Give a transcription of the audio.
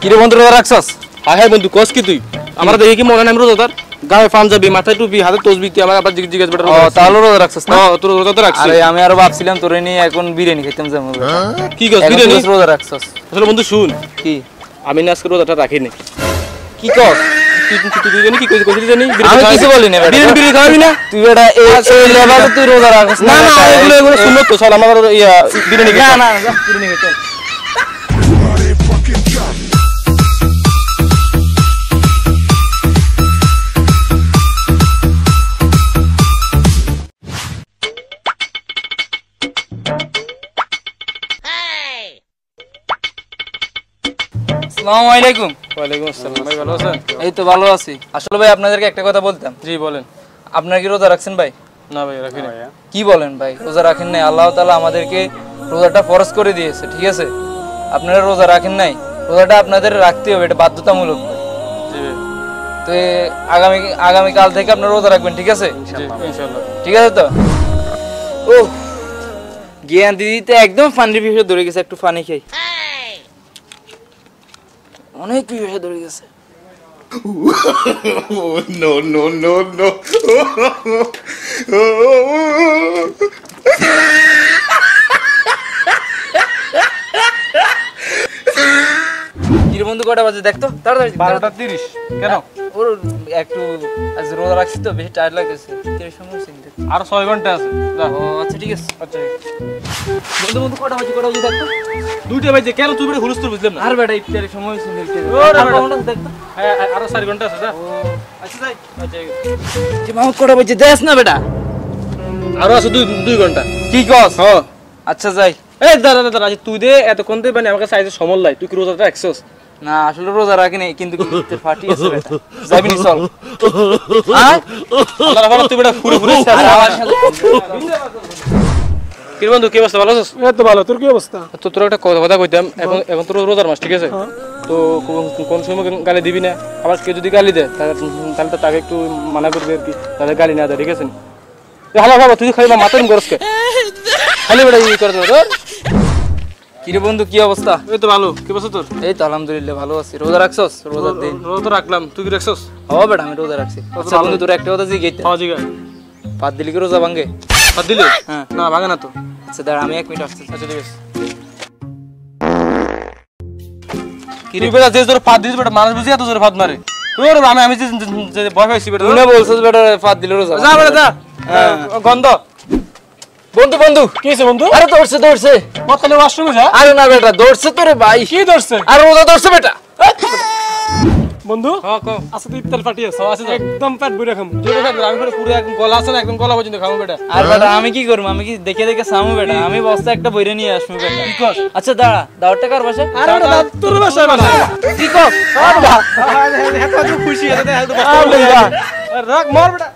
কি রে বন্ধু রোজা রাখছস? হ্যাঁ হ্যাঁ বন্ধু কস কি তুই আমরা দেখি কি মনে নাই রোজাদার গায়ে পাঞ্জাবি মাথায় টুপি হাতে তসবি তুই আমার আবার জিজ্ঞেস বেটা ও তাহলে রোজা রাখছস না? তোর রোজা তো রাখছিস। আরে আমি আরো ভাবছিলাম তোরে নিয়ে এখন বিরিয়ানি খাইতাম যাবো। কি কস বিরিয়ানি? রোজা রাখছস? আসলে বন্ধু শুন কি আমি না আজকে রোজাটা রাখিনি। কি কস? তুই জানি কি কইছিস জানি আমি কিছু বলি না বেটা। বিরিয়ানি খাবি না তুই বেটা এই লেভেলে তুই রোজা রাখছস না না এগুলো শুনো তো চল আমার বিরিয়ানি না না যা বিরিয়ানি খাইতে। আসসালামু আলাইকুম। ওয়ালাইকুম আসসালাম ভাই ভালো আছেন? এই তো ভালো আছি। আসলে ভাই আপনাদেরকে একটা কথা বলতাম। জি বলেন। আপনারা কি রোজা রাখছেন ভাই? না ভাই রাখিনি। কি বলেন ভাই? রোজা রাখেন নাই? আল্লাহ তাআলা আমাদেরকে রোজাটা ফরজ করে দিয়েছে, ঠিক আছে? আপনারা রোজা রাখেন নাই, রোজাটা আপনাদের রাখতে হবে, এটা বাধ্যতামূলক। জি তো আগামী কাল থেকে আপনারা রোজা রাখবেন, ঠিক আছে? ইনশাআল্লাহ। ঠিক আছে তো? ও জ্ঞান দিদিতে একদম ফানি বিষয় ধরে গেছে, একটু ফানি খাই। অনেক বিষয় ধরে গেছে। No, no, no, no. কিরে বন্ধু কটা বাজে দেখতো তাড়াতাড়ি। 12:30 কেন? ওর একটু আজ রোজা রাখছি তো বেশি টায়ার্ড লাগতেছে। 30 সময় চিন্তা। আর 6 ঘন্টা আছে। যা। ও আচ্ছা ঠিক আছে। আচ্ছা বন্ধু কটা বাজে দেখতো। 2টা বাজে কেন তুই বড় হুলস্থুল বুঝলাম না। আর বেটা ইফতারের সময় চিন্তা। ওরে আর বেটা। কোনটা দেখতো? হ্যাঁ আরো 4 ঘন্টা আছে। যা। ও আচ্ছা যাই। আচ্ছা যে মামু কটা বাজে দেখ না বেটা। আরো আছে 2 ঘন্টা। কি কস? হ্যাঁ আচ্ছা যাই। এই দাঁড়া দাঁড়া তুই দে এতক্ষণ দে মানে আমার কাছে আইছে সমল লাই তুই কি রোজাটা রাখছস? না আসলে রোজা রাখি নাই কিন্তু ইফতার ফাটি আছে বেটা। যাবি নি চল। হ্যাঁ আল্লাহর রহমতে তুই বেটা পুরো পুরো আমার সাথে কি বন্ধু কি অবস্থা ভালো আছিস? এই তো ভালো, তোর কি অবস্থা? তো তোর একটা কথা কইতাম এখন তোর রোজার মাস ঠিক আছে তো কোন সময় গালি দিবি না আবার কেউ যদি গালি দেয় তাহলে তো তাকে একটু মানা করবি আর কি তাহলে গালি না দেয় ঠিক আছে ভালো ভালো তুই খালি মাথায় গরসকে খালি বেটা ই করে তোর কিরে বন্ধু কি অবস্থা? এই তো ভালো কি অবস্থা তোর? এই তো আলহামদুলিল্লাহ ভালো আছি। রোজা রাখছস? রোজার দিন রোজা তো রাখলাম তুই কি রাখছস? হ্যাঁ বেটা আমি রোজা রাখছি। আচ্ছা বন্ধু তোর একটা কথা জিজ্ঞাসা। হ্যাঁ জিগা পাত দিলি কি রোজা ভাঙে? বাদ দিলি? হ্যাঁ। না ভাঙে না তো। আচ্ছা দাঁড়া আমি 1 মিনিট আসছি। আচ্ছা ঠিক আছে তুই বেটা যে জোরে পাত দিস বেটা মানুষ বুঝি এত জোরে পাত মারে তোর আমি যে ভয় পাইছি বেটা তুই না বলছস বেটা পাত দিলি রোজা। যা বেটা যা হ্যাঁ। গন্ধ বন্ধু কি হইছে বন্ধু? আরে দৌড়ছে মত খালি ওয়াশরুমে যা আরে না বেটা দৌড়ছে তোরে ভাই। কি ধরছে? আর রোজা দৌড়ছে বেটা। বন্ধু হ্যাঁ কও আচ্ছা তুই ইফতার পার্টি আছে, আছে তো। একদম পেট ভরে খাম। জোরে খাবি আমি পুরো একদম গলা আছে না একদম গলা পর্যন্ত খাবো বেটা আর বেটা আমি কি করব? আমি কি দেখে সামু বেটা? আমি বস্তা একটা বইরে নিয়ে আসবো বেটা। কি কস? আচ্ছা দাঁড়া দাওয়ারটা কার বাসা? আরে বেটা তোর বাসায় বানা। কি কস? এত খুশি এত রাখ মর বেটা